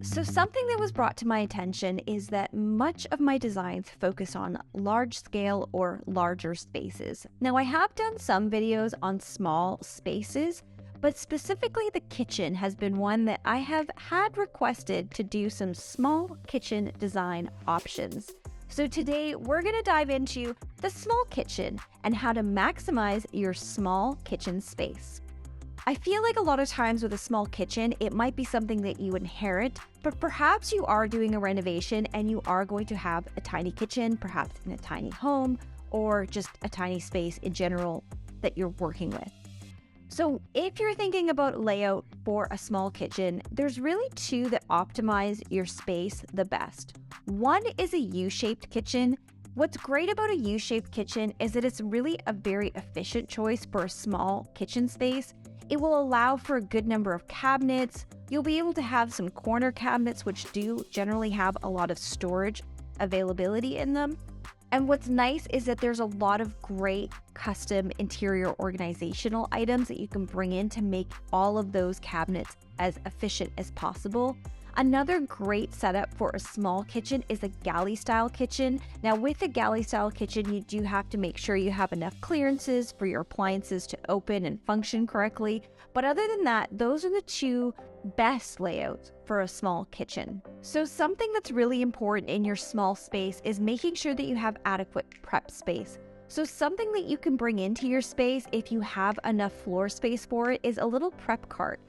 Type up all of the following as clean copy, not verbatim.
So something that was brought to my attention is that much of my designs focus on large scale or larger spaces. Now, I have done some videos on small spaces, but specifically the kitchen has been one that I have had requested to do some small kitchen design options. So today we're going to dive into the small kitchen and how to maximize your small kitchen space. I feel like a lot of times with a small kitchen, it might be something that you inherit, but perhaps you are doing a renovation and you are going to have a tiny kitchen, perhaps in a tiny home, or just a tiny space in general that you're working with. So if you're thinking about layout for a small kitchen, there's really two that optimize your space the best. One is a U-shaped kitchen. What's great about a U-shaped kitchen is that it's really a very efficient choice for a small kitchen space. It will allow for a good number of cabinets. You'll be able to have some corner cabinets, which do generally have a lot of storage availability in them. And what's nice is that there's a lot of great custom interior organizational items that you can bring in to make all of those cabinets as efficient as possible. Another great setup for a small kitchen is a galley style kitchen. Now with a galley style kitchen, you do have to make sure you have enough clearances for your appliances to open and function correctly. But other than that, those are the two best layouts for a small kitchen. So something that's really important in your small space is making sure that you have adequate prep space. So something that you can bring into your space if you have enough floor space for it is a little prep cart.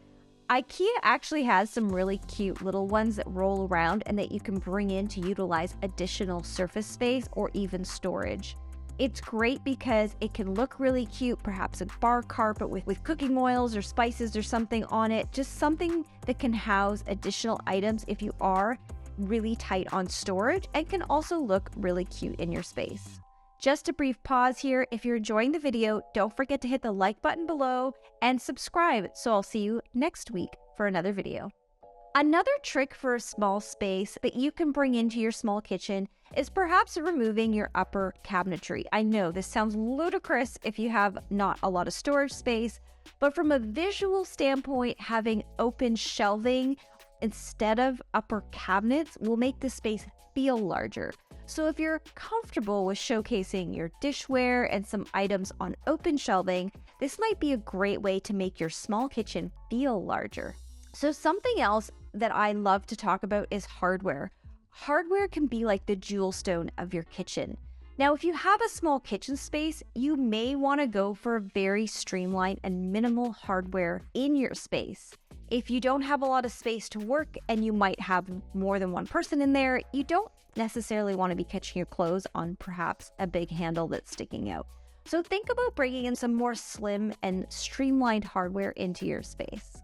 IKEA actually has some really cute little ones that roll around and that you can bring in to utilize additional surface space or even storage. It's great because it can look really cute, perhaps a bar carpet with cooking oils or spices or something on it, just something that can house additional items if you are really tight on storage and can also look really cute in your space. Just a brief pause here. If you're enjoying the video, don't forget to hit the like button below and subscribe. So I'll see you next week for another video. Another trick for a small space that you can bring into your small kitchen is perhaps removing your upper cabinetry. I know this sounds ludicrous if you have not a lot of storage space, but from a visual standpoint, having open shelving instead of upper cabinets will make the space feel larger. So if you're comfortable with showcasing your dishware and some items on open shelving, this might be a great way to make your small kitchen feel larger. So something else that I love to talk about is hardware. Hardware can be like the jewel stone of your kitchen. Now, if you have a small kitchen space, you may want to go for a very streamlined and minimal hardware in your space. If you don't have a lot of space to work and you might have more than one person in there, you don't necessarily want to be catching your clothes on perhaps a big handle that's sticking out. So think about bringing in some more slim and streamlined hardware into your space.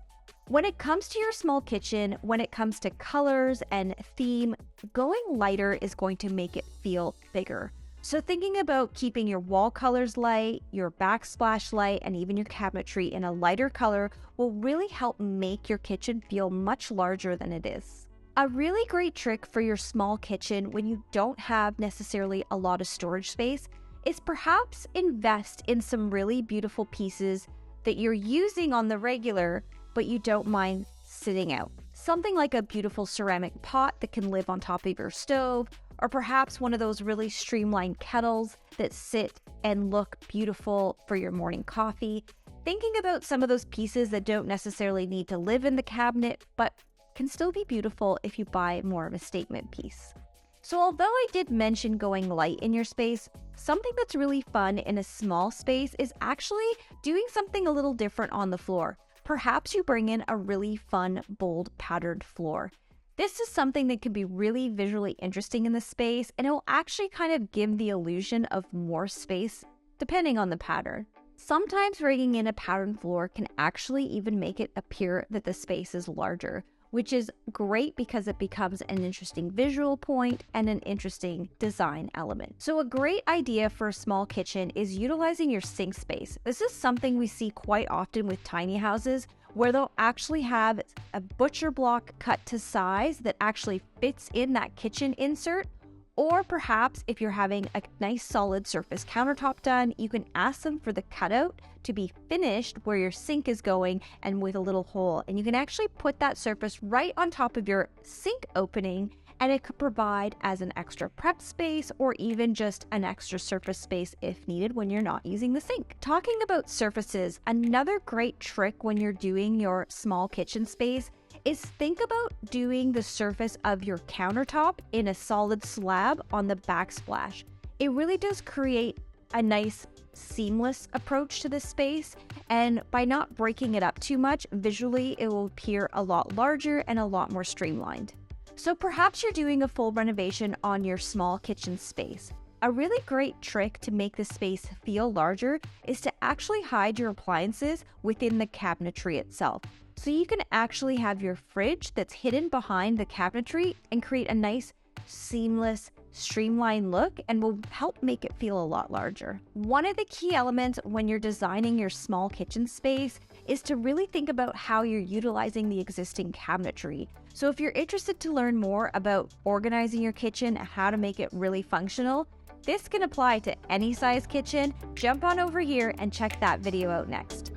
When it comes to your small kitchen, when it comes to colors and theme, going lighter is going to make it feel bigger. So thinking about keeping your wall colors light, your backsplash light, and even your cabinetry in a lighter color will really help make your kitchen feel much larger than it is. A really great trick for your small kitchen when you don't have necessarily a lot of storage space is perhaps invest in some really beautiful pieces that you're using on the regular, but you don't mind sitting out. Something like a beautiful ceramic pot that can live on top of your stove, or perhaps one of those really streamlined kettles that sit and look beautiful for your morning coffee. Thinking about some of those pieces that don't necessarily need to live in the cabinet, but can still be beautiful if you buy more of a statement piece. So although I did mention going light in your space, something that's really fun in a small space is actually doing something a little different on the floor. Perhaps you bring in a really fun, bold patterned floor. This is something that can be really visually interesting in the space, and it will actually kind of give the illusion of more space depending on the pattern. Sometimes bringing in a patterned floor can actually even make it appear that the space is larger, which is great because it becomes an interesting visual point and an interesting design element. So a great idea for a small kitchen is utilizing your sink space. This is something we see quite often with tiny houses where they'll actually have a butcher block cut to size that actually fits in that kitchen insert, Or perhaps if you're having a nice solid surface countertop done, you can ask them for the cutout to be finished where your sink is going and with a little hole. And you can actually put that surface right on top of your sink opening, and it could provide as an extra prep space or even just an extra surface space if needed when you're not using the sink. Talking about surfaces, another great trick when you're doing your small kitchen space is think about doing the surface of your countertop in a solid slab on the backsplash. It really does create a nice seamless approach to this space, and by not breaking it up too much, visually it will appear a lot larger and a lot more streamlined. So perhaps you're doing a full renovation on your small kitchen space. A really great trick to make the space feel larger is to actually hide your appliances within the cabinetry itself. So you can actually have your fridge that's hidden behind the cabinetry and create a nice, seamless, streamlined look, and will help make it feel a lot larger. One of the key elements when you're designing your small kitchen space is to really think about how you're utilizing the existing cabinetry. So if you're interested to learn more about organizing your kitchen and how to make it really functional, this can apply to any size kitchen. Jump on over here and check that video out next.